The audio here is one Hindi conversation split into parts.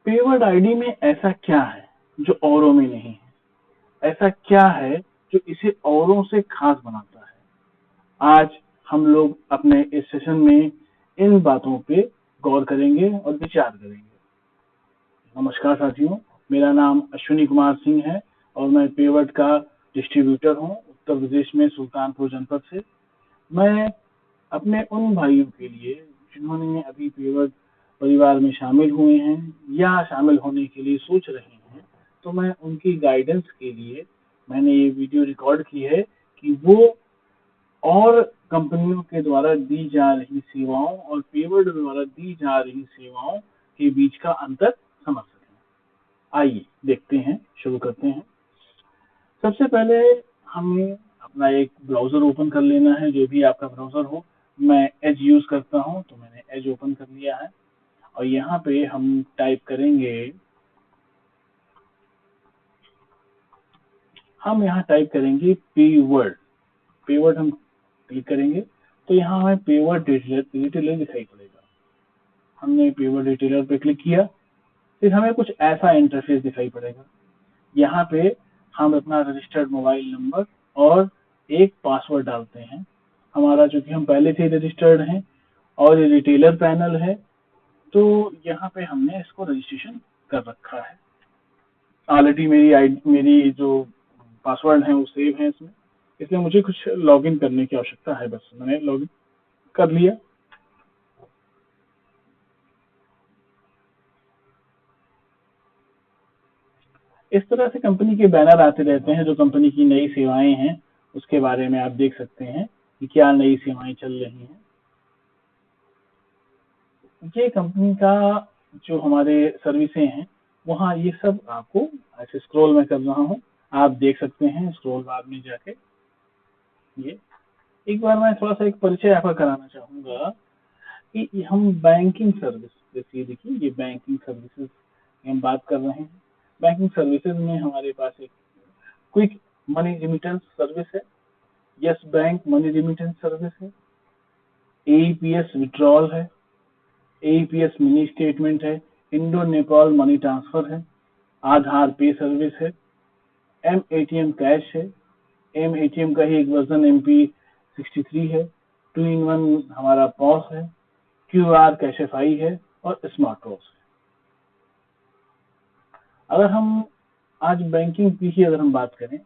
पेवर्ड आईडी में ऐसा क्या है जो औरों में नहीं है? ऐसा क्या है जो इसे औरों से खास बनाता है? आज हम लोग अपने इस सेशन में इन बातों पे गौर करेंगे और विचार करेंगे। नमस्कार साथियों, मेरा नाम अश्विनी कुमार सिंह है और मैं पेवर्ड का डिस्ट्रीब्यूटर हूँ उत्तर प्रदेश में सुल्तानपुर जनपद से। मैं अपने उन भाइयों के लिए जिन्होंने अभी पेवर्ड परिवार में शामिल हुए हैं या शामिल होने के लिए सोच रहे हैं, तो मैं उनकी गाइडेंस के लिए मैंने ये वीडियो रिकॉर्ड की है कि वो और कंपनियों के द्वारा दी जा रही सेवाओं और पेवर्ड द्वारा दी जा रही सेवाओं के बीच का अंतर समझ सकें। आइए देखते हैं, शुरू करते हैं। सबसे पहले हमें अपना एक ब्राउजर ओपन कर लेना है, जो भी आपका ब्राउजर हो। मैं एज यूज करता हूं तो मैंने एज ओपन कर लिया है और यहाँ पे हम टाइप करेंगे, पेवर्ड। पेवर्ड हम क्लिक करेंगे तो यहाँ हमें पेवर्ड डिटेलर दिखाई पड़ेगा। हमने पेवर्ड डिटेलर पे क्लिक किया, फिर हमें कुछ ऐसा इंटरफेस दिखाई पड़ेगा। यहाँ पे हम अपना रजिस्टर्ड मोबाइल नंबर और एक पासवर्ड डालते हैं हमारा, चूंकि हम पहले से रजिस्टर्ड हैं और ये रिटेलर पैनल है, तो यहाँ पे हमने इसको रजिस्ट्रेशन कर रखा है। ऑलरेडी मेरी जो पासवर्ड है वो सेव है इसमें, इसलिए मुझे कुछ लॉगिन करने की आवश्यकता है। बस मैंने लॉगिन कर लिया। इस तरह से कंपनी के बैनर आते रहते हैं, जो कंपनी की नई सेवाएं हैं उसके बारे में आप देख सकते हैं कि क्या नई सेवाएं चल रही हैं। ये कंपनी का जो हमारे सर्विसें हैं वहाँ ये सब आपको ऐसे स्क्रॉल में कर रहा हूँ, आप देख सकते हैं स्क्रॉल बार में जाके। ये एक बार मैं थोड़ा सा एक परिचय आपका कराना चाहूंगा कि हम बैंकिंग सर्विस, जैसे देखिए ये बैंकिंग सर्विसेज की हम बात कर रहे हैं। बैंकिंग सर्विसेज में हमारे पास एक क्विक मनी रिमिटेंस सर्विस है, yes bank money remittance service है, एईपीएस विड्रॉल है, एईपीएस मिनी स्टेटमेंट है, इंडो नेपाल मनी ट्रांसफर है, आधार पे सर्विस है, एम एटीएम कैश है, एम एटीएम का ही एक वर्जन MP63 है, 2-in-1 हमारा पॉस है, QR कैशेफाई है और स्मार्ट पॉस है। अगर हम आज बैंकिंग की अगर हम बात करें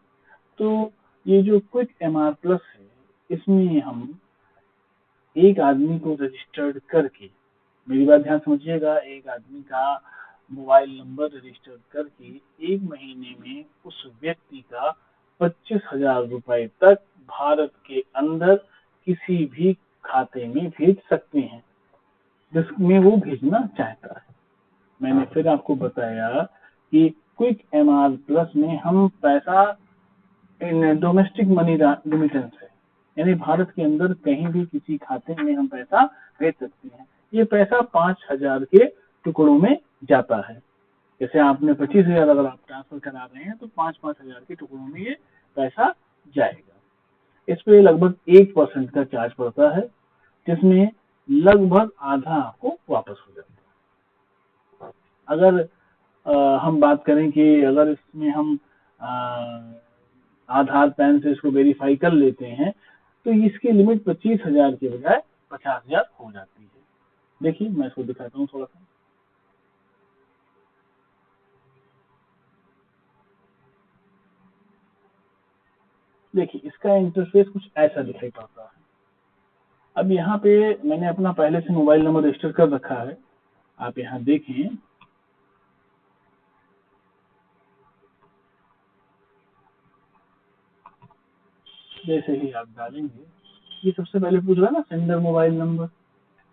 तो ये जो क्विक MR प्लस है, इसमें हम एक आदमी को रजिस्टर्ड करके, मेरी बात ध्यान समझिएगा, एक आदमी का मोबाइल नंबर रजिस्टर करके एक महीने में उस व्यक्ति का 25,000 रुपए तक भारत के अंदर किसी भी खाते में भेज सकते हैं जिसमें वो भेजना चाहता है। मैंने फिर आपको बताया कि क्विक MR प्लस में हम पैसा इन डोमेस्टिक मनी रिमिटेंस है, यानी भारत के अंदर कहीं भी किसी खाते में हम पैसा भेज सकते हैं। ये पैसा 5,000 के टुकड़ों में जाता है। जैसे आपने 25,000 अगर आप ट्रांसफर करा रहे हैं तो 5,000 के टुकड़ों में ये पैसा जाएगा। इस पे लगभग 1% का चार्ज पड़ता है, जिसमें लगभग आधा आपको वापस हो जाता है। अगर हम बात करें कि अगर इसमें हम आधार पैन से इसको वेरीफाई कर लेते हैं तो इसकी लिमिट 25,000 के बजाय 50,000 हो जाती है। देखिए मैं इसको दिखाता हूँ थोड़ा सा। देखिए इसका इंटरफेस कुछ ऐसा दिखाई पड़ता है। अब यहाँ पे मैंने अपना पहले से मोबाइल नंबर रजिस्टर कर रखा है, आप यहाँ देखें। जैसे ही आप डालेंगे, ये सबसे पहले पूछ रहा है ना सेंडर मोबाइल नंबर।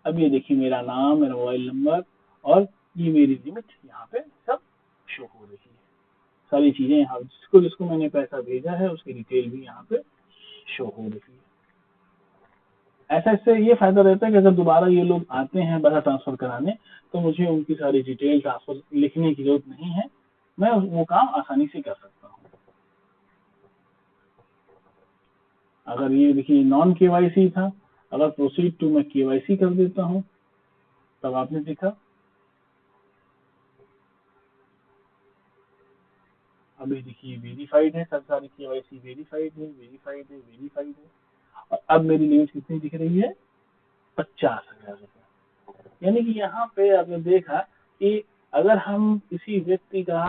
अब ये देखिए मेरा नाम, मेरा मोबाइल नंबर और ये मेरी लिमिट यहाँ पे सब शो हो रही है। सारी चीजें यहाँ जिसको जिसको मैंने पैसा भेजा है उसकी डिटेल भी यहाँ पे शो हो रही है। ऐसा इससे ये फायदा रहता है कि अगर दोबारा ये लोग आते हैं पैसा ट्रांसफर कराने तो मुझे उनकी सारी डिटेल ट्रांसफर लिखने की जरूरत नहीं है, मैं वो काम आसानी से कर सकता हूँ। अगर ये देखिए नॉन KYC था, अगर प्रोसीड टू मैं KYC कर देता हूँ, तब आपने देखा अभी देखिए वेरीफाइड है, सब सारी केवाईसी वेरीफाइड है, वेरीफाइड है, वेरीफाइड है। और अब मेरी लिमिट कितनी दिख रही है? 50,000 रुपए। यानी कि यहाँ पे आपने देखा कि अगर हम किसी व्यक्ति का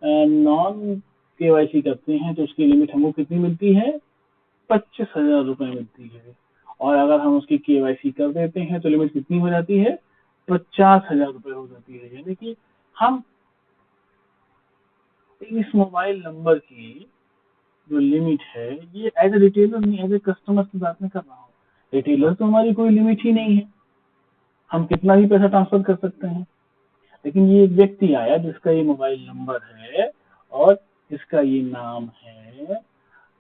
नॉन केवाईसी करते हैं तो उसकी लिमिट हमको कितनी मिलती है? 25,000 रुपए मिलती है। और अगर हम उसकी केवाईसी कर देते हैं तो लिमिट कितनी हो जाती है? 50,000 रुपए हो जाती है। यानी कि हम इस मोबाइल नंबर की जो लिमिट है, ये एज ए रिटेलर नहीं, एज ए कस्टमर की बात नहीं कर रहा हूँ। रिटेलर तो हमारी कोई लिमिट ही नहीं है, हम कितना भी पैसा ट्रांसफर कर सकते हैं। लेकिन ये एक व्यक्ति आया जिसका ये मोबाइल नंबर है और जिसका ये नाम है,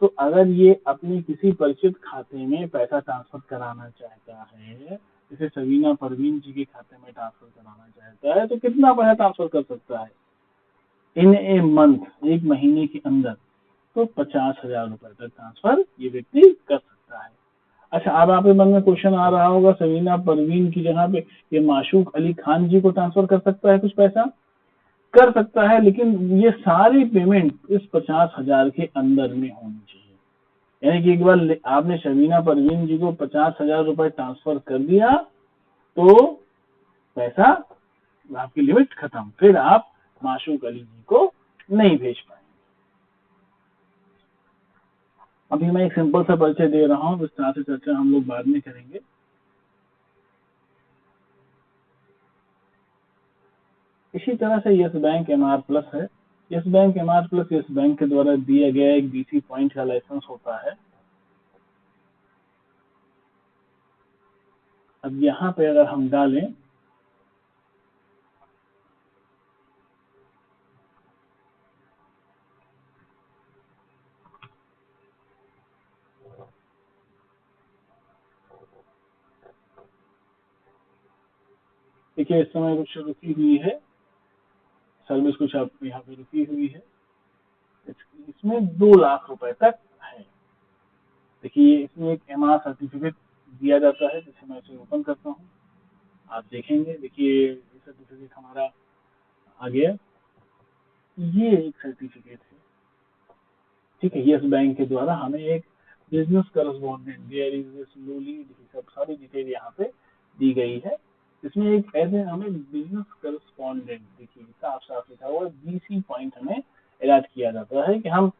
तो अगर ये अपने किसी परिचित खाते में पैसा ट्रांसफर कराना चाहता है, जैसे सवीना परवीन जी के खाते में ट्रांसफर कराना चाहता है, तो कितना पैसा ट्रांसफर कर सकता है इन ए मंथ, एक महीने के अंदर? तो 50,000 रुपए तक ट्रांसफर ये व्यक्ति कर सकता है। अच्छा, अब आपके मन में क्वेश्चन आ रहा होगा, सवीना परवीन की जगह पे ये माशूक अली खान जी को ट्रांसफर कर सकता है कुछ पैसा? कर सकता है, लेकिन ये सारी पेमेंट इस 50,000 के अंदर में होनी चाहिए। यानी कि एक बार आपने शबीना परवीन जी को 50,000 रुपए ट्रांसफर कर दिया तो पैसा, आपकी लिमिट खत्म, फिर आप माशूक अली जी को नहीं भेज पाएंगे। अभी मैं एक सिंपल सा परिचय दे रहा हूँ, विस्तार से चर्चा हम लोग बाद में करेंगे। इसी तरह से यस बैंक एमआर प्लस है। Yes bank MR plus yes bank के द्वारा दिया गया एक डीसी पॉइंट का लाइसेंस होता है। अब यहाँ पे अगर हम डालें देखिए, इस समय कुछ रुकी हुई है सर्विस, कुछ यहाँ पे रुकी हुई है। इसमें 2 लाख रुपए तक है। देखिए, इसमें एक एमआर सर्टिफिकेट दिया जाता है, जिसे मैं इसे ओपन करता हूँ, आप देखेंगे। देखिए, ये सर्टिफिकेट हमारा आ गया, ये एक सर्टिफिकेट है, ठीक है। यस बैंक के द्वारा हमें एक business correspondent, there is slowly, सब सारी डिटेल यहाँ पे दी गई है। इसमें एक ऐसे हमें बिजनेस करस्पॉन्डेंट, देखिए साफ साफ लिखा हुआ बीसी पॉइंट हमें अलॉट किया जाता है कि हम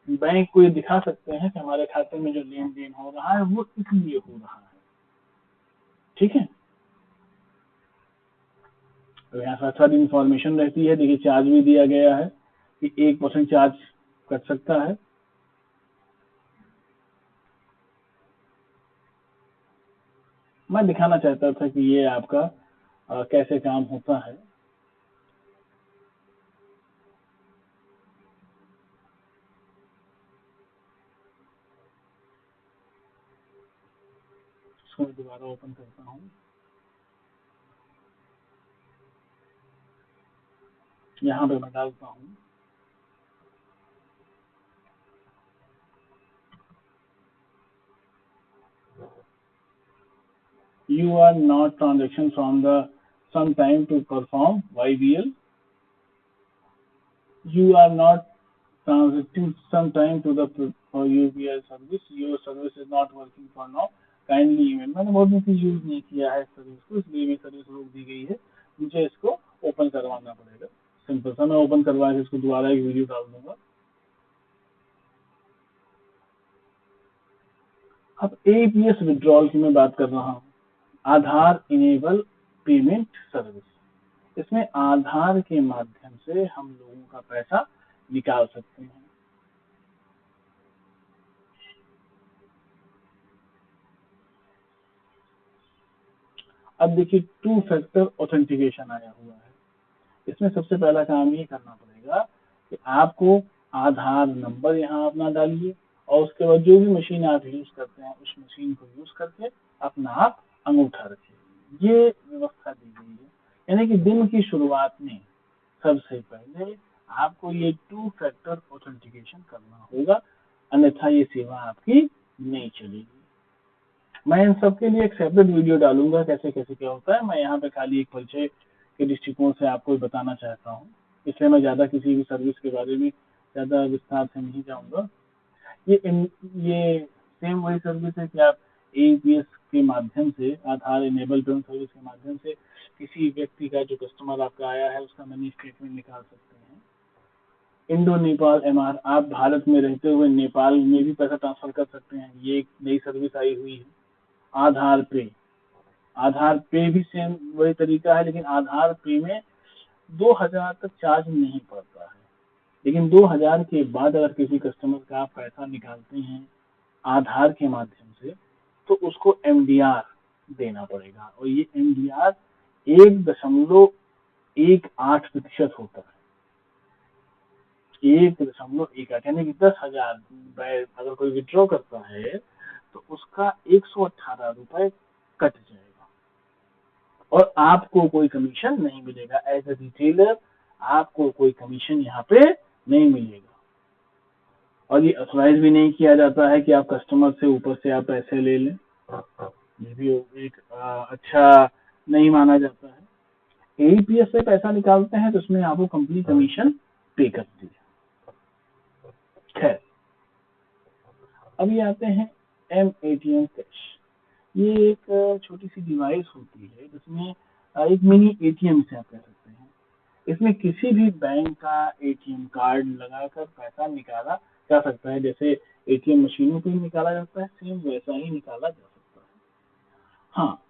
बैंक को ये दिखा सकते हैं कि हमारे खाते में जो लेन देन हो रहा है वो इसलिए हो रहा है, ठीक है। तो यहाँ साथ साथ इंफॉर्मेशन रहती है। देखिए, चार्ज भी दिया गया है कि 1% चार्ज कट सकता है। मैं दिखाना चाहता था कि ये आपका कैसे काम होता है। इसको मैं दोबारा ओपन करता हूँ। यहाँ पे मैं डालता हूँ you are not transaction from the some time to perform YBL. You are not transacting some time to the UBL service. Your service is not working for now. Kindly email, मैंने बहुत दिन से यूज नहीं किया है सर्विस को, इसलिए मेरी सर्विस रोक दी गई है। मुझे इसको ओपन करवाना पड़ेगा। सिंपल सा, मैं ओपन करवा के इसको दोबारा एक वीडियो डाल दूंगा। अब एपीएस विड्रॉल की मैं बात कर रहा हूँ, आधार इनेबल पेमेंट सर्विस। इसमें आधार के माध्यम से हम लोगों का पैसा निकाल सकते हैं। अब देखिए, 2 फैक्टर ऑथेंटिकेशन आया हुआ है। इसमें सबसे पहला काम ये करना पड़ेगा कि आपको आधार नंबर यहाँ अपना डालिए और उसके बाद जो भी मशीन आप यूज करते हैं उस मशीन को यूज करके अपना आप अंगूठा रखिए। ये व्यवस्था दी गई है। यानी कि दिन की शुरुआत में सबसे पहले आपको ये 2 फैक्टर ऑथेंटिकेशन करना होगा, अन्यथा ये सेवा आपकी नहीं चलेगी। मैं इन सब के लिए एक सेपरेट वीडियो डालूंगा कैसे कैसे क्या होता है। मैं यहाँ पे खाली एक परिचय के दृष्टिकोण से आपको बताना चाहता हूँ। इसलिए मैं ज़्यादा किसी भी सर्विस के बारे में ज़्यादा विस्तार से नहीं जाऊँगा। ये सेम वही सर्विस है कि आप एईपीएस के माध्यम से, आधार इनेबल पेमेंट सर्विस के माध्यम से किसी व्यक्ति का, जो कस्टमर आपका आया है, उसका मनी स्टेटमेंट निकाल सकते हैं। इंडो नेपाल एमआर, आप भारत में रहते हुए नेपाल में भी पैसा ट्रांसफर कर सकते हैं, ये एक नई सर्विस आई हुई है। आधार पे, आधार पे भी सेम वही तरीका है, लेकिन आधार पे में 2000 तक चार्ज नहीं पड़ता है, लेकिन 2000 के बाद अगर किसी कस्टमर का आप पैसा निकालते हैं आधार के माध्यम से, तो उसको एमडीआर देना पड़ेगा, और ये एमडीआर 1.18% होता है। 1.18, यानी कि 10,000 अगर कोई विड्रॉ करता है तो उसका 118 रुपए कट जाएगा, और आपको कोई कमीशन नहीं मिलेगा। एज ए रिटेलर आपको कोई कमीशन यहाँ पे नहीं मिलेगा, और ये ऑथराइज भी नहीं किया जाता है कि आप कस्टमर से ऊपर से आप पैसे ले लें, ये भी एक अच्छा नहीं माना जाता है। एईपीएस से पैसा निकालते हैं तो उसमें आपको कंपनी कमीशन पे करती है। खैर, अभी आते हैं एमएटीएम कैश। ये एक छोटी सी डिवाइस होती है जिसमें एक मिनी एटीएम से आप कह सकते हैं। इसमें किसी भी बैंक का एटीएम कार्ड लगाकर पैसा निकाला जा सकता है, जैसे एटीएम मशीनों पे निकाला जाता है, सेम वैसा ही निकाला जा सकता है। हाँ,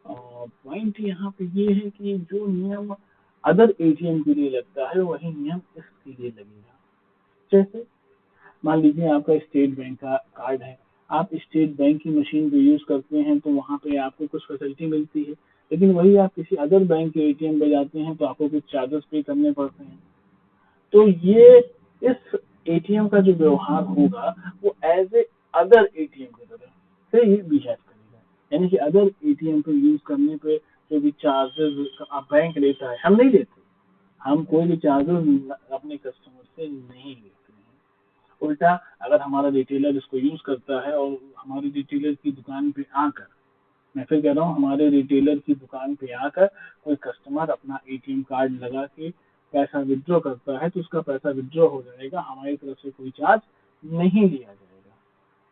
पॉइंट यहाँ पे ये है कि जो नियम अदर एटीएम के लिए लगता है वही नियम इसके लिए लगेगा। जैसे मान लीजिए आपका स्टेट बैंक का कार्ड है, आप स्टेट बैंक की मशीन को यूज करते हैं तो वहाँ पे आपको कुछ फैसिलिटी मिलती है, लेकिन वही आप किसी अदर बैंक के एटीएम पे जाते हैं तो आपको कुछ चार्जेस पे करने पड़ते हैं। तो ये इस एटीएम का जो व्यवहार होगा वो एज ए अदर एटीएम की तरह से ये बिहेव करेगा, यानी कि अदर एटीएम को यूज करने पे जो भी चार्जेस बैंक लेता है, हम नहीं लेते, हम कोई भी चार्जेस अपने कस्टमर से नहीं लेते हैं। उल्टा अगर हमारा रिटेलर इसको यूज करता है और हमारे रिटेलर की दुकान पे आकर, मैं फिर कह रहा हूँ, हमारे रिटेलर की दुकान पे आकर कोई कस्टमर अपना एटीएम कार्ड लगा के पैसा विड्रॉ करता है तो उसका पैसा विड्रॉ हो जाएगा, हमारी तरफ से कोई चार्ज नहीं लिया जाएगा।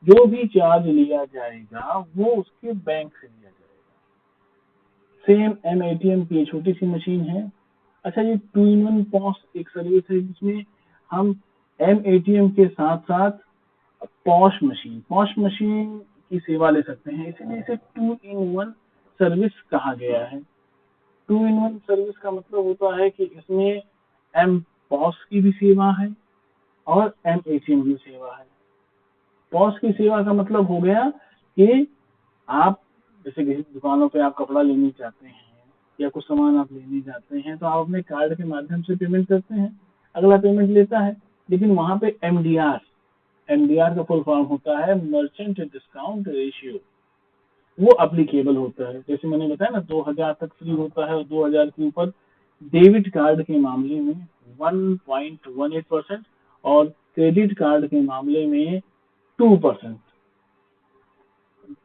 जो भी चार्ज लिया जाएगा वो उसके बैंक से लिया जाएगा। सेम एमएटीएम की छोटी सी मशीन है। अच्छा, ये 2-in-1 पॉस एक सर्विस है जिसमें हम एमएटीएम के साथ साथ पॉश मशीन की सेवा ले सकते हैं, इसीलिए इसे 2-in-1 सर्विस कहा गया है। 2-in-1 सर्विस का मतलब होता है कि इसमें एम पॉस की भी सेवा है और एमएटीएम की सेवा है। पॉस की सेवा का मतलब हो गया कि आप जैसे किसी दुकानों पे आप कपड़ा लेने जाते हैं या कुछ सामान आप लेने जाते हैं तो आप अपने कार्ड के माध्यम से पेमेंट करते हैं, अगला पेमेंट लेता है, लेकिन वहां पे एमडीआर का फुल फॉर्म होता है मर्चेंट डिस्काउंट रेशियो, वो अप्लीकेबल होता है। जैसे मैंने बताया ना, 2000 तक फ्री होता है और 2000 के ऊपर डेबिट कार्ड के मामले में 1.18% और क्रेडिट कार्ड के मामले में 2%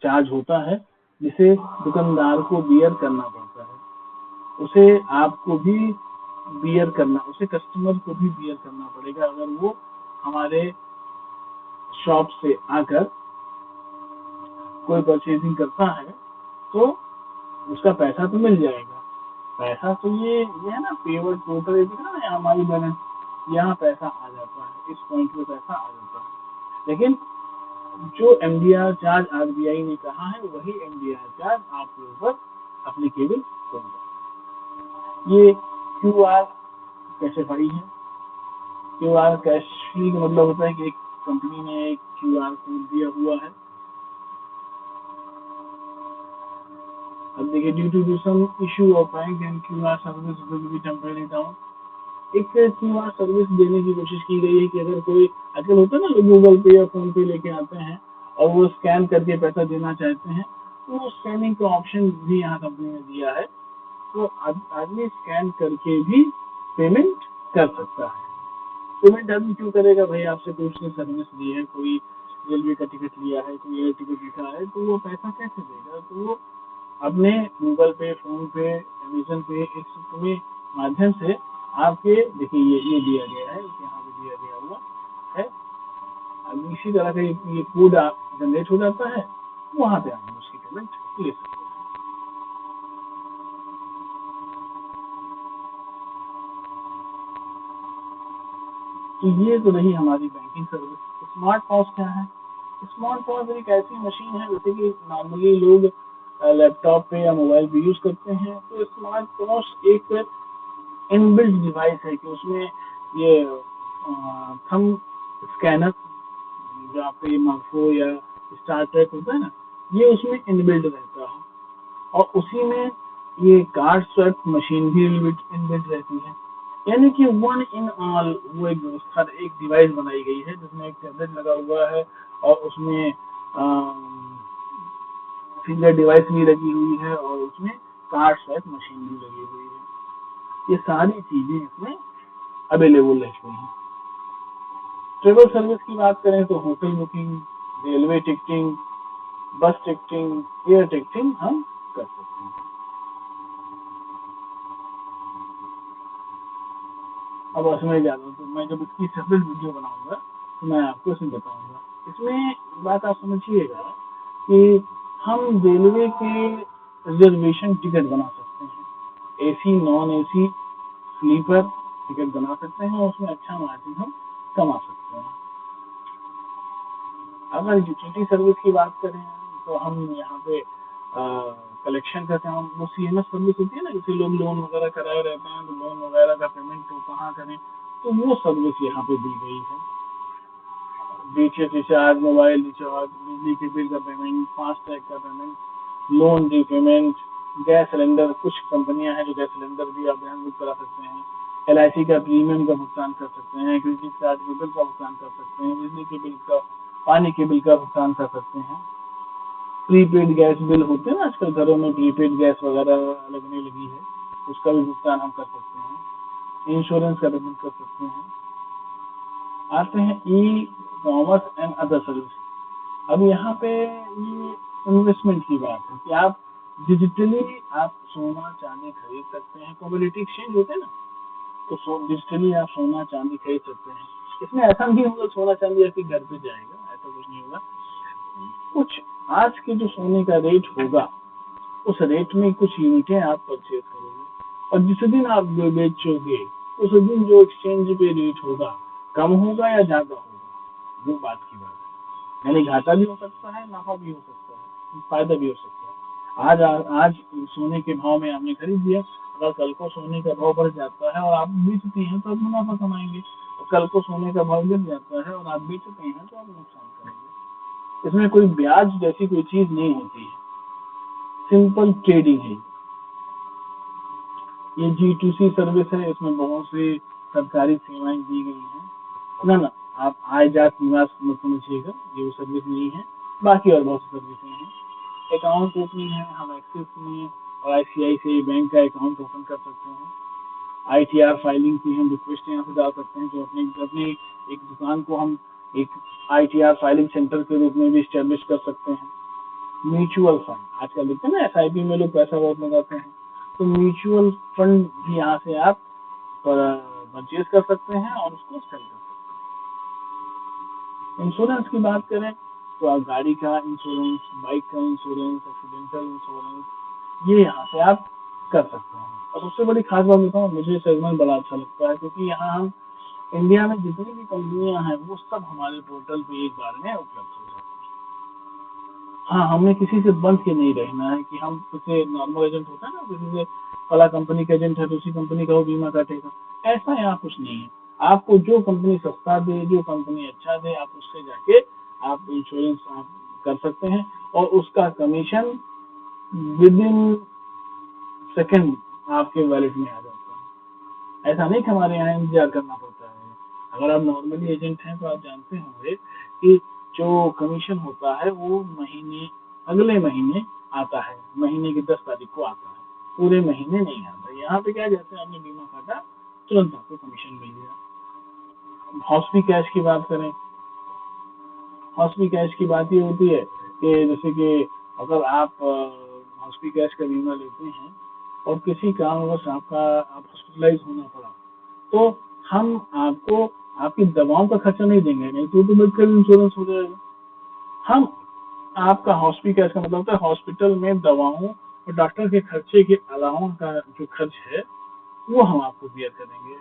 चार्ज होता है, जिसे दुकानदार को बियर करना पड़ता है। उसे आपको भी बियर करना, उसे कस्टमर को भी बियर करना पड़ेगा। अगर वो हमारे शॉप से आकर कोई परचेजिंग करता है तो उसका पैसा तो मिल जाएगा। पैसा तो ये है ना, पेवर टोटल है हमारी बैलेंस, यहाँ पैसा आ जाता है, इस पॉइंट पे पैसा आ जाता है। लेकिन जो एमडीआर चार्ज आरबीआई ने कहा है वही एमडीआर चार्ज आपके ऊपर अप्लीकेबल होगा। ये क्यूआर कैसे पड़ी है? क्यूआर कैश फ्री का मतलब होता है कि एक कंपनी ने एक क्यूआर कोड दिया हुआ है। अब देखिए, due to some issue of bank and QR service will be temporary down, एक क्यूआर सर्विस देने की कोशिश की गई है कि अगर कोई, आजकल होता है ना, लोग गूगल पे या फोन पे लेके आते हैं और वो स्कैन करके पैसा देना चाहते हैं, तो वो स्कैनिंग का ऑप्शन भी यहाँ कंपनी ने दिया है, तो आदमी स्कैन करके भी पेमेंट कर सकता है। पेमेंट आदमी क्यों करेगा भाई? आपसे कोई उसने सर्विस ली है, कोई रेलवे का टिकट लिया है, कोई एयर टिकट लिखा है, तो वो पैसा कैसे देगा? तो वो अपने गूगल पे, फोन पे, अमेजन पे, इस माध्यम से आपके देखिए ये दिया गया है, यहाँ पे दिया गया हुआ है। अब इसी तरह का ये कोड जनरेट हो जाता है, वहां पे आप उसकी पेमेंट ले सकते हैं। तो ये तो रही हमारी बैंकिंग सर्विस। स्मार्ट पॉस क्या है? स्मार्ट पॉस एक ऐसी मशीन है जैसे कि नॉर्मली लोग लैपटॉप पे या मोबाइल पे यूज करते हैं। तो स्मार्ट पॉस एक इनबिल्ट डिवाइस है कि उसमें ये थंब स्कैनर जो आपका ये मार्फो या स्टार ट्रैक होता है ना, ये उसमें इनबिल्ट रहता है। और उसी में ये कार्ड स्वैप मशीन भी इनबिल्ट रहती है। यानी कि वन इन ऑल वो एक व्यवस्था, एक डिवाइस बनाई गई है जिसमें एक टैबलेट लगा हुआ है और उसमें फिंगर डिवाइस भी लगी हुई है और उसमें कार्ड स्वैप मशीन भी लगी हुई है। ये सारी चीजें इसमें अवेलेबल रहती हैं। ट्रेवल सर्विस की बात करें तो होटल बुकिंग, रेलवे टिकटिंग, बस टिकटिंग, एयर टिकटिंग हम कर सकते हैं। अब उसमें ज्यादा तो मैं जब इसकी सेपरेट वीडियो बनाऊंगा तो मैं आपको इसमें बताऊंगा। इसमें बात आप समझिएगा कि हम रेलवे के रिजर्वेशन टिकट बना सकते हैं, AC non AC sleeper ticket बना सकते हैं और उसमें अच्छा मार्जिन हम कमा सकते हैं। अगर यूटिलिटी सर्विस की बात करें तो हम यहाँ पे कलेक्शन का काम, वो सीएमएस सर्विस होती है ना, जैसे लोग लोन वगैरह कराए रहते हैं तो लोन वगैरह का पेमेंट तो कहाँ करें, तो वो सर्विस यहाँ पे दी गई है। डीटीएच रिचार्ज, मोबाइल रिचार्ज, बिजली के बिल का पेमेंट, फास्टैग का payment, loan repayment, gas cylinder, कुछ कंपनियां हैं जो गैस सिलेंडर भी आप यहाँ बुक करा सकते हैं, एलआईसी का प्रीमियम का भुगतान कर सकते हैं, क्रेडिट कार्ड के बिल का भुगतान कर सकते हैं, बिजली के बिल का, पानी के बिल का भुगतान कर सकते हैं। प्रीपेड गैस बिल होते हैं ना आजकल घरों में, प्रीपेड गैस वगैरह लगने लगी है, उसका भी भुगतान हम कर सकते हैं। इंश्योरेंस का पेमेंट कर सकते हैं। आते हैं e commerce and other service. अब यहाँ पे ये इन्वेस्टमेंट की बात है कि आप डिजिटली आप सोना चांदी खरीद सकते हैं। कमोडिटी एक्सचेंज होते हैं ना, तो डिजिटली आप सोना चांदी खरीद सकते हैं। इसमें ऐसा नहीं होगा सोना चांदी आपके घर पे जाएगा, ऐसा कुछ नहीं होगा। कुछ आज के जो सोने का रेट होगा उस रेट में कुछ यूनिटें आप परचेज करोगे और जिस दिन आप बेचोगे उस दिन जो एक्सचेंज पे रेट होगा कम होगा या ज्यादा होगा, वो बात की बात है। यानी घाटा भी हो सकता है, नफा भी हो सकता है, फायदा भी हो सकता है। आज सोने के भाव में आपने खरीद लिया, अगर कल को सोने का भाव बढ़ जाता है और आप बेचते हैं तो आप मुनाफा कमाएंगे, और कल को सोने का भाव गिर जाता है और आप बेचते हैं तो आप नुकसान करेंगे। इसमें कोई ब्याज जैसी कोई चीज नहीं होती है, सिंपल ट्रेडिंग है। ये G2C सर्विस है, इसमें बहुत सी सरकारी सेवाएं दी गई हैं। ना ना, आप आय जात निवास मत समझिएगा, ये वो सर्विस नहीं है। बाकी और बहुत सी सर्विसें हैं। अकाउंट ओपनिंग है, हम एक्सिस में और आईसीआईसीआई बैंक का अकाउंट ओपन कर सकते हैं। आईटीआर फाइलिंग की हम रिक्वेस्ट यहाँ से डाल सकते हैं, जो अपने अपने एक दुकान को हम एक आईटीआर फाइलिंग सेंटर के रूप में भी स्टैब्लिश कर सकते हैं। म्यूचुअल फंड आजकल देखते हैं ना, एसआईपी में लोग पैसा बहुत लगाते हैं, तो म्यूचुअल फंड भी यहाँ से आप परचेज कर सकते हैं और उसको सेल कर सकते हैं। इंश्योरेंस की बात करें तो आप गाड़ी का इंश्योरेंस, बाइक का इंश्योरेंस, एक्सीडेंटल इंश्योरेंस, ये यहाँ से आप कर सकते हैं। और सबसे बड़ी खास बात बताऊँ, मुझे सेगमेंट बड़ा अच्छा लगता है क्योंकि यहाँ हम इंडिया में जितनी भी कंपनियां हैं वो सब हमारे पोर्टल पे एक बार में उपलब्ध हो जाती है। हाँ, हमें किसी से बंध के नहीं रहना है कि हम जैसे नॉर्मल एजेंट होता है ना, किसी से फला कंपनी का एजेंट है तो उसी कंपनी का वो बीमा काटेगा, ऐसा यहाँ कुछ नहीं है। आपको जो कंपनी सस्ता दे, जो कंपनी अच्छा दे, आप उससे जाके आप इंश्योरेंस आप कर सकते हैं और उसका कमीशन विद इन सेकेंड आपके वॉलेट में आ जाता है। ऐसा नहीं कि हमारे यहाँ इंतजार करना पड़ता है। अगर आप नॉर्मली एजेंट हैं तो आप जानते होंगे कि जो कमीशन होता है वो महीने, अगले महीने आता है, महीने की 10 तारीख को आता है, पूरे महीने नहीं आता। यहाँ पे क्या, जैसे आपने बीमा काटा तुरंत आपको कमीशन मिल गया। हॉस्पी कैश की बात करें, हॉस्पी कैश की बात ये होती है कि जैसे कि अगर आप हॉस्पी कैश का बीमा लेते हैं और किसी कारणवश आपका आप हॉस्पिटलाइज होना पड़ा, तो हम आपको आपकी दवाओं का खर्चा नहीं देंगे, नहीं तो मेडिकल इंश्योरेंस हो जाएगा। हम आपका हॉस्पिटल का मतलब होता है हॉस्पिटल में दवाओं और डॉक्टर के खर्चे के अलावा का जो खर्च है वो हम आपको बियर करेंगे।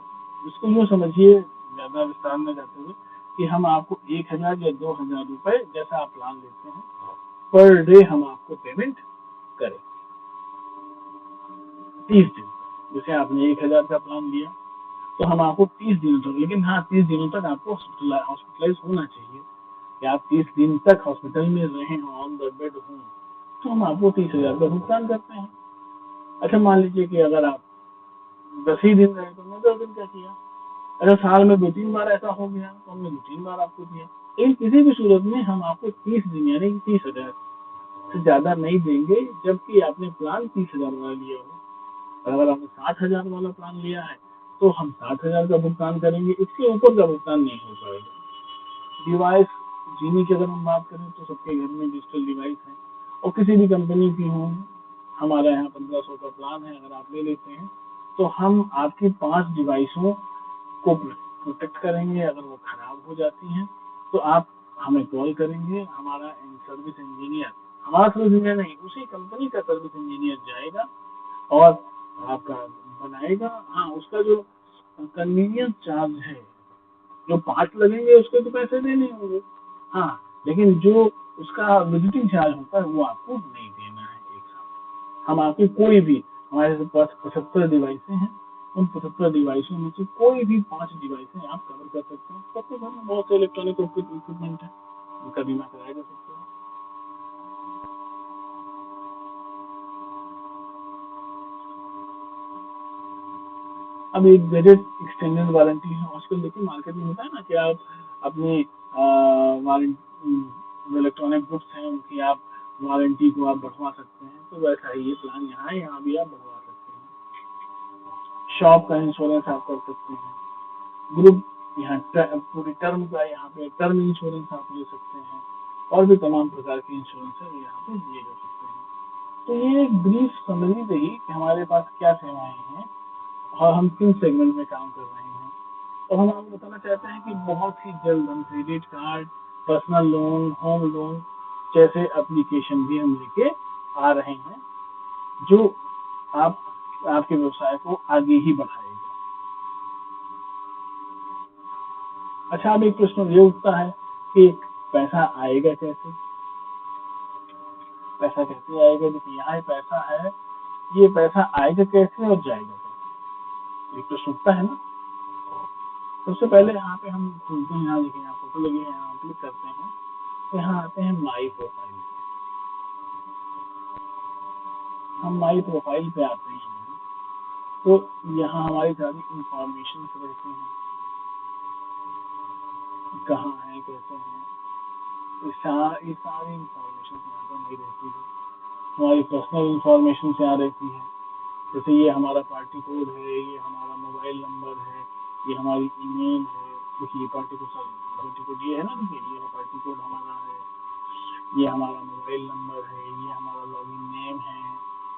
इसको यूँ समझिए ज़्यादा विस्तार में जाते हुए कि हम आपको 1000 या 2000 रुपए जैसा आप प्लान लेते हैं पर डे हम आपको पेमेंट करें 30 दिन। जैसे आपने 1000 का प्लान लिया तो हम आपको 30 दिनों तक, लेकिन हाँ 30 दिनों तक आपको हॉस्पिटलाइज होना चाहिए कि आप 30 दिन तक हॉस्पिटल में रहें ऑन द बेड हों, तो हम आपको 30,000 का भुगतान करते हैं। अच्छा मान लीजिए कि अगर आप 10 ही दिन रहे तो हमने 10 दिन का किया। अगर साल में 2-3 बार ऐसा हो गया तो हमने 2-3 बार आपको दिया। इन किसी भी सूरत में हम आपको 30 दिन यानी कि 30,000 से ज्यादा नहीं देंगे, जबकि आपने प्लान 30,000 वाला लिया हो। अगर आपने 60,000 वाला प्लान लिया है तो हम 60,000 का भुगतान करेंगे, इसके ऊपर का भुगतान नहीं हो पाएगा। डिवाइस जीनी की अगर हम बात करें तो सबके घर में डिजिटल डिवाइस है और किसी भी कंपनी की हो। हमारा यहाँ 1500 का प्लान है, अगर आप ले लेते हैं तो हम आपकी 5 डिवाइसों को प्रोटेक्ट करेंगे। अगर वो खराब हो जाती हैं तो आप हमें कॉल करेंगे, हमारा सर्विस इंजीनियर, हमारा सर्विस इंजीनियर नहीं उसी कंपनी का सर्विस इंजीनियर जाएगा और आपका बनाएगा। हाँ उसका जो कन्वीनियंस चार्ज है, जो पार्ट लगेंगे उसके तो पैसे देने होंगे, हाँ लेकिन जो उसका विजिटिंग चार्ज होता है वो आपको नहीं देना है एक साथ। हम आपकी कोई भी, हमारे पास 75 डिवाइसें हैं, उन 75 डिवाइसों में से कोई भी 5 डिवाइसें आप कवर कर सकते हैं। सबके घर में बहुत से इलेक्ट्रॉनिक इक्विपमेंट है, उनका बीमा कराया जा सकता है। अब एक गैजेट एक्सटेंडेड वारंटी है, आजकल देखिए मार्केट में होता है ना कि आप अपने वारंटी इलेक्ट्रॉनिक गुड्स हैं उनकी आप वारंटी को आप बढ़वा सकते हैं, तो वैसा ही ये प्लान यहाँ है, यहाँ भी आप बढ़वा सकते हैं। शॉप का इंश्योरेंस आप कर सकते हैं, ग्रुप यहाँ पूरी टर्म का यहाँ पे टर्म इंश्योरेंस आप ले सकते हैं, और भी तमाम प्रकार के इंश्योरेंस है यहाँ पे दिए जा सकते हैं। तो ये एक ब्रीफ समरी रही कि हमारे पास क्या सेवाएं हैं और हम किन सेगमेंट में काम कर रहे हैं। और हम आपको बताना चाहते हैं कि बहुत ही जल्द हम credit card, personal loan, home loan जैसे एप्लीकेशन भी हम लेके आ रहे हैं, जो आप आपके व्यवसाय को आगे ही बढ़ाएगा। अच्छा अब एक प्रश्न ये उठता है कि पैसा आएगा कैसे? पैसा कैसे आएगा? देखिए यहाँ पैसा है, ये पैसा आएगा कैसे और जाएगा कैसे, एक प्रश्न उठता है ना। सबसे पहले यहाँ पे हम खुलते हैं, यहाँ देखिए यहाँ फोटो लगी है, यहाँ क्लिक करते हैं तो यहाँ आते हैं माई प्रोफाइल। हम माई प्रोफाइल पे आते हैं तो यहाँ हमारी सारी इंफॉर्मेशन रहती हैं, कहाँ है कैसे हैं, ये सारी इंफॉर्मेशन यहाँ पे नहीं रहती है। हमारी पर्सनल इंफॉर्मेशन यहाँ रहती है, जैसे ये हमारा पार्टी कोड है, ये हमारा मोबाइल नंबर है, ये हमारी ईमेल है। देखिए पार्टी कोड ये है ना, देखिए ये पार्टी कोड हमारा है, ये हमारा मोबाइल नंबर है, ये हमारा लॉगिन नेम है,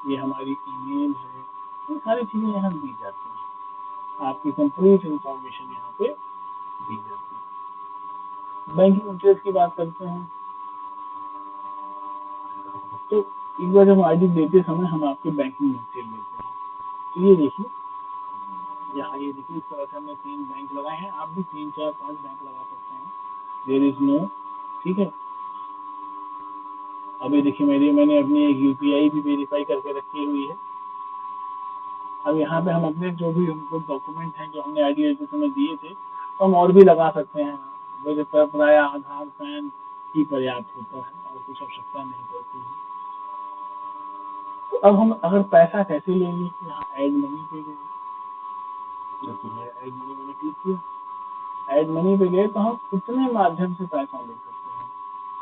ये हमारी ईमेल है। ये सारी चीजें यहाँ दी जाती हैं, आपकी कंप्लीट इंफॉर्मेशन यहाँ पे दी जाती है। बैंकिंग डिटेल्स की बात करते हैं तो एक बार जब आईडी देते समय हम आपके बैंकिंग डिटेल लेते हैं। तो ये देखिए यहाँ, ये देखिए इस तरह से हमने 3 बैंक लगाए हैं, आप भी 3 4 5 बैंक लगा सकते हैं, देयर इज नो, ठीक है। अभी देखिए मैंने अपनी एक यूपीआई भी वेरीफाई करके रखी हुई है। अब यहाँ पे हम अपने जो भी उनको डॉक्यूमेंट हैं जो हमने आईडी देते समय दिए थे तो हम और भी लगा सकते हैं, वैसे प्राय आधार पैन ही पर्याप्त होता है और कुछ आवश्यकता नहीं पड़ती है। तो अब हम अगर पैसा कैसे लेंगे, यहाँ ऐड मनी पे गए, ऐड मनी मैंने क्लिक किया। ऐड मनी पे गए तो हम कितने माध्यम से पैसा ले सकते हैं,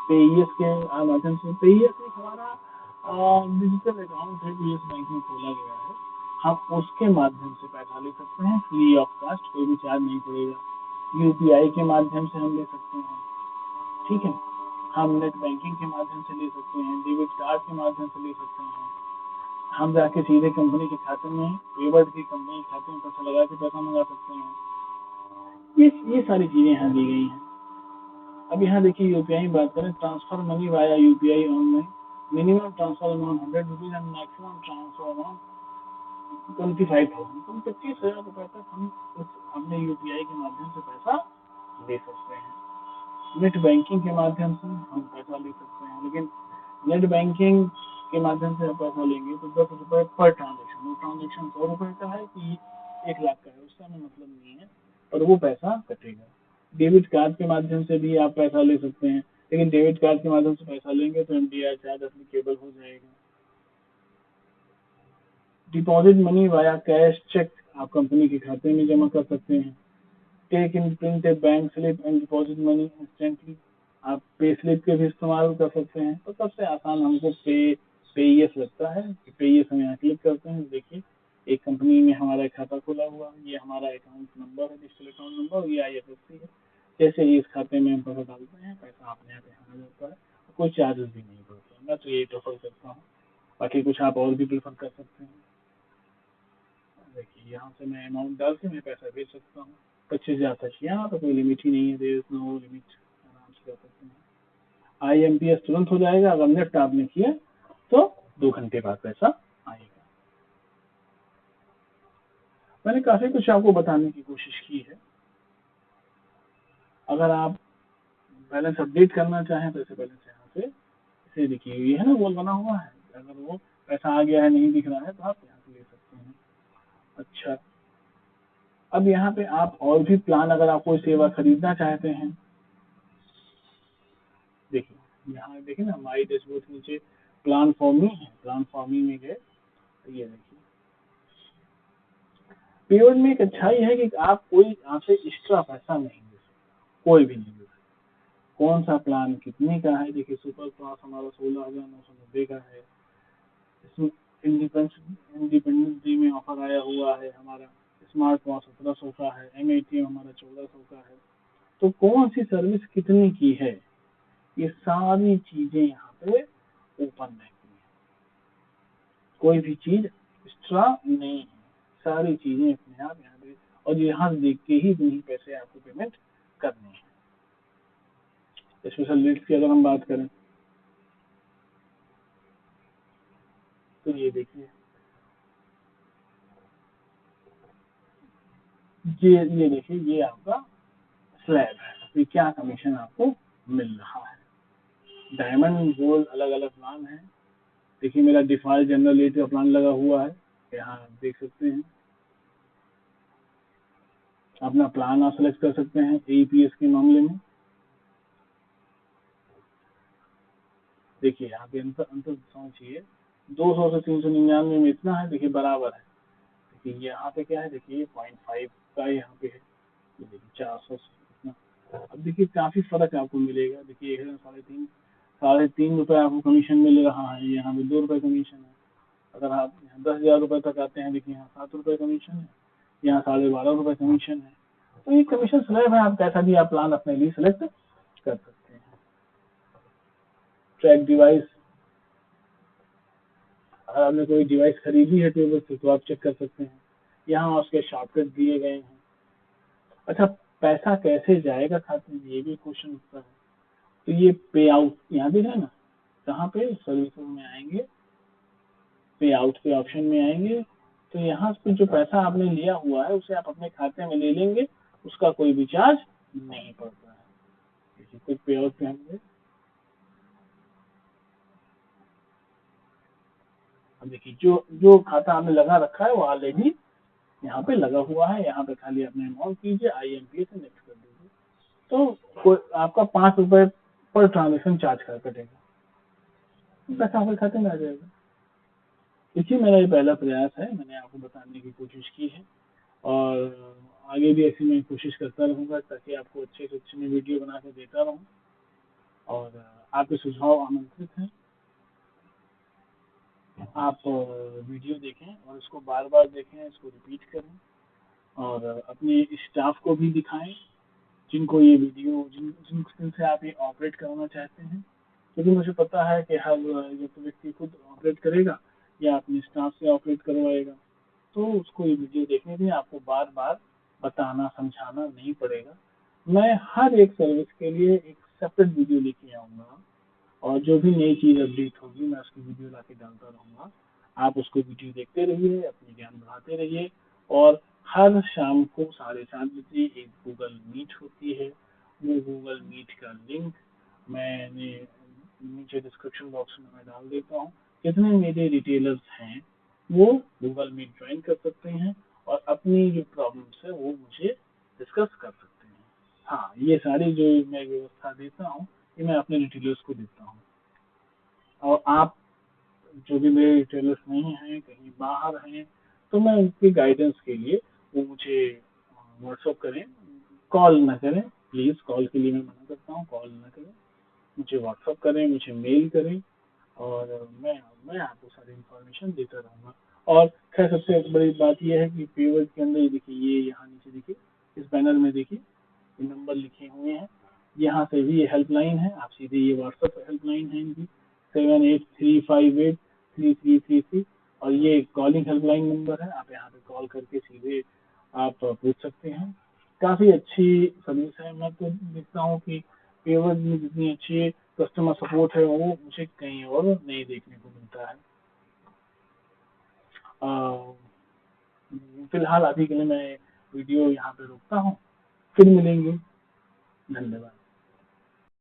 पेईएस के माध्यम से। पेईएस एक हमारा डिजिटल अकाउंट है जो येस बैंक में खोला गया है, हम उसके माध्यम से पैसा ले सकते हैं फ्री ऑफ कॉस्ट, कोई भी चार्ज नहीं पड़ेगा। यूपीआई के माध्यम से हम ले सकते हैं, ठीक है। हम नेट बैंकिंग के माध्यम से ले सकते हैं, डेबिट कार्ड के माध्यम से ले सकते हैं, हम जाके सीधे कंपनी के खाते में, पेवर्ड की कंपनी के खाते में पैसा लगा के पैसा मंगा सकते हैं। ये सारी चीजें यहाँ दी गई हैं। अब यहाँ देखिए यूपीआई बात करें, transfer money via UPI online, minimum transfer amount 100 rupees and maximum transfer amount 25,000, तो 25,000 रुपए तक हम अपने यूपीआई के माध्यम से पैसा ले सकते हैं। नेट बैंकिंग के माध्यम से हम पैसा ले सकते हैं, लेकिन नेट बैंकिंग के माध्यम से आप पैसा लेंगे तो 10 रुपए पर ट्रांजेक्शन, वो ट्रांजेक्शन 100 रुपए का है कि 1 लाख का है उसका हमें मतलब नहीं है, और वो पैसा कटेगा। डेबिट कार्ड के माध्यम से भी आप पैसा ले सकते हैं, लेकिन डेबिट कार्ड के माध्यम से पैसा लेंगे तो एमडीआर चार्ज एप्लीकेबल हो जाएगा। Deposit money via cash cheque आप कंपनी के खाते में जमा कर सकते हैं। Take in print a bank slip and deposit money instantly, आप पे स्लिप के भी इस्तेमाल कर सकते हैं। तो सबसे आसान हमको पेईएस लगता है कि पेईएस हम यहाँ क्लिक करते हैं। देखिए एक कंपनी में हमारा खाता खुला हुआ है, ये हमारा अकाउंट नंबर है, डिजिटल अकाउंट नंबर, ये आईएफएससी है। जैसे ही इस खाते में हम पैसा डालते हैं, पैसा अपने आप यहाँ आ जाता है, कोई चार्जेस भी नहीं पड़ते। मैं तो यही प्रेफर करता हूँ, बाकी कुछ आप और भी प्रेफर कर सकते हैं। देखिए यहाँ से मैं अमाउंट डाल के मैं पैसा भेज सकता हूँ 25,000 तक, यहाँ तो कोई लिमिट ही नहीं है, देयर इज नो लिमिट, आराम से कर सकते हैं। आईएमपीएस तुरंत हो जाएगा, अगर नेफ्ट आपने किया तो 2 घंटे बाद पैसा आएगा। मैंने काफी कुछ आपको बताने की कोशिश की है। अगर आप बैलेंस अपडेट करना चाहें तो इसे बैलेंस यहाँ से, इसे देखिए ये है ना वॉल बना हुआ है, अगर वो पैसा आ गया है नहीं दिख रहा है तो आप यहाँ से ले सकते हैं। अच्छा, अब यहाँ पे आप और भी प्लान, अगर आप कोई सेवा खरीदना चाहते हैं, देखिए यहाँ देखिए ना माई डैशबोर्ड के नीचे प्लान फॉर मी है, प्लान फॉर मी में गए तो ये देखिए पेमेंट में एक अच्छाई है कि आप कोई आपसे एक्स्ट्रा पैसा नहीं दे सकते, कोई भी नहीं दे सकता। कौन सा प्लान कितने का है, देखिए सुपर क्लास हमारा 16,990 का है, इसमें इंडिपेंडेंस डे में ऑफर आया हुआ है हमारा, स्मार्ट वॉच 1700 का है, एमएटीएम हमारा 1400 का है। तो कौन सी सर्विस कितनी की है, ये सारी चीजें यहाँ पे ओपन रहती है, कोई भी चीज एक्स्ट्रा नहीं है, सारी चीजें अपने आप यहाँ पे, और यहाँ देख के ही इतनी पैसे आपको पेमेंट करने हैं। स्पेशल रेट्स की अगर हम बात करें तो ये देखिए ये देखिए ये आपका स्लैब है, तो क्या कमीशन आपको मिल रहा है। डायमंड गोल्ड अलग अलग प्लान है, देखिए मेरा डिफॉल्ट जनरल रेट का प्लान लगा हुआ है, यहाँ आप देख सकते हैं। अपना प्लान आप सेलेक्ट कर सकते हैं एईपीएस के मामले में। देखिए यहाँ पे अंतर समझिए, 200 से 399 में इतना है, देखिए बराबर है। देखिए यहाँ पे क्या है, देखिए 0.5 का यहाँ पे है, ये देखिए 400 से इतना। अब देखिए काफी फर्क आपको मिलेगा, देखिए 3.5 रुपए आपको कमीशन मिल रहा है, यहाँ पे 2 रुपए कमीशन है। अगर आप यहाँ 10,000 रुपए तक आते हैं, देखिए यहाँ 7 रुपए कमीशन है, यहाँ 12.5 रुपए कमीशन है। तो ये कमीशन स्लैब है, आप कैसा भी आप प्लान अपने लिए सिलेक्ट कर सकते हैं। ट्रैक डिवाइस, अगर आपने कोई डिवाइस खरीदी है टेबल से तो आप चेक कर सकते हैं, यहाँ उसके शॉर्टकट दिए गए हैं। अच्छा, पैसा कैसे जाएगा खाते में, ये भी क्वेश्चन उठता है। तो ये पे आउट यहाँ दिख रहा है ना, कहाँ पे सर्विसेज में आएंगे, पे आउट के ऑप्शन में आएंगे, तो यहाँ पे जो पैसा आपने लिया हुआ है उसे आप अपने खाते में ले लेंगे, उसका कोई भी चार्ज नहीं पड़ता है। देखिए कुछ पे आउट पे हम, अब देखिए जो जो खाता आपने लगा रखा है वो ऑलरेडी यहाँ पे लगा हुआ है, यहाँ पे खाली अपने अमाउंट कीजिए, आईएमपीएस से नेक्स्ट कर दीजिए, तो आपका 5 रुपए पर ट्रांजेक्शन चार्ज कर कटेगा, पैसा आपके खाते में आ जाएगा। देखिए मेरा ये पहला प्रयास है, मैंने आपको बताने की कोशिश की है, और आगे भी ऐसी मैं कोशिश करता रहूँगा ताकि आपको अच्छे से अच्छे मैं वीडियो बना के देता रहूँ, और आपके सुझाव आमंत्रित हैं। आप वीडियो देखें और इसको बार बार देखें, इसको रिपीट करें, और अपने स्टाफ को भी दिखाएं जिनको ये वीडियो जिनसे आप ये ऑपरेट करवाना चाहते हैं, क्योंकि मुझे पता है कि हर जब व्यक्ति खुद ऑपरेट करेगा या अपने स्टाफ से ऑपरेट करवाएगा। तो उसको ये वीडियो देखने के लिए आपको बार बार बताना समझाना नहीं पड़ेगा। मैं हर एक सर्विस के लिए एक सेपरेट वीडियो लेके आऊंगा, और जो भी नई चीज अपडेट होगी मैं उसकी वीडियो लाके डालता रहूंगा। आप उसको वीडियो देखते रहिए, अपने ज्ञान बढ़ाते रहिए। और हर शाम को 7:30 बजे एक गूगल मीट होती है। वो गूगल मीट का लिंक मैंने नीचे डिस्क्रिप्शन बॉक्स में मैं डाल देता हूँ। जितने मेरे रिटेलर्स हैं वो गूगल मीट ज्वाइन कर सकते हैं और अपनी जो प्रॉब्लम्स है वो मुझे डिस्कस कर सकते हैं। हाँ, ये सारी जो मैं व्यवस्था देता हूँ ये मैं अपने रिटेलर्स को देता हूँ। और आप जो भी मेरे रिटेलर्स नहीं हैं, कहीं बाहर हैं, तो मैं उनके गाइडेंस के लिए वो मुझे व्हाट्सअप करें, कॉल ना करें। प्लीज़, कॉल के लिए मैं मना करता हूँ, कॉल ना करें। मुझे व्हाट्सअप करें, मुझे मेल करें, और मैं आपको सारी इन्फॉर्मेशन देता रहूँगा। और खैर सबसे बड़ी बात ये है कि पेवर्ड के अंदर ये देखिए, ये यहाँ नीचे देखिए, इस पैनल में देखिए ये नंबर लिखे हुए हैं। यहाँ से भी ये हेल्पलाइन है, आप सीधे ये व्हाट्सएप हेल्पलाइन है इनकी 7835833333। और ये कॉलिंग हेल्पलाइन नंबर है, आप यहाँ पे कॉल करके सीधे आप पूछ सकते हैं। काफ़ी अच्छी सर्विस है। मैं तो देखता हूँ कि पेवर में जितनी अच्छी कस्टमर सपोर्ट है वो मुझे कहीं और नहीं देखने को मिलता है। फिलहाल अभी के लिए मैं वीडियो यहाँ पे रोकता हूँ, फिर मिलेंगे। धन्यवाद।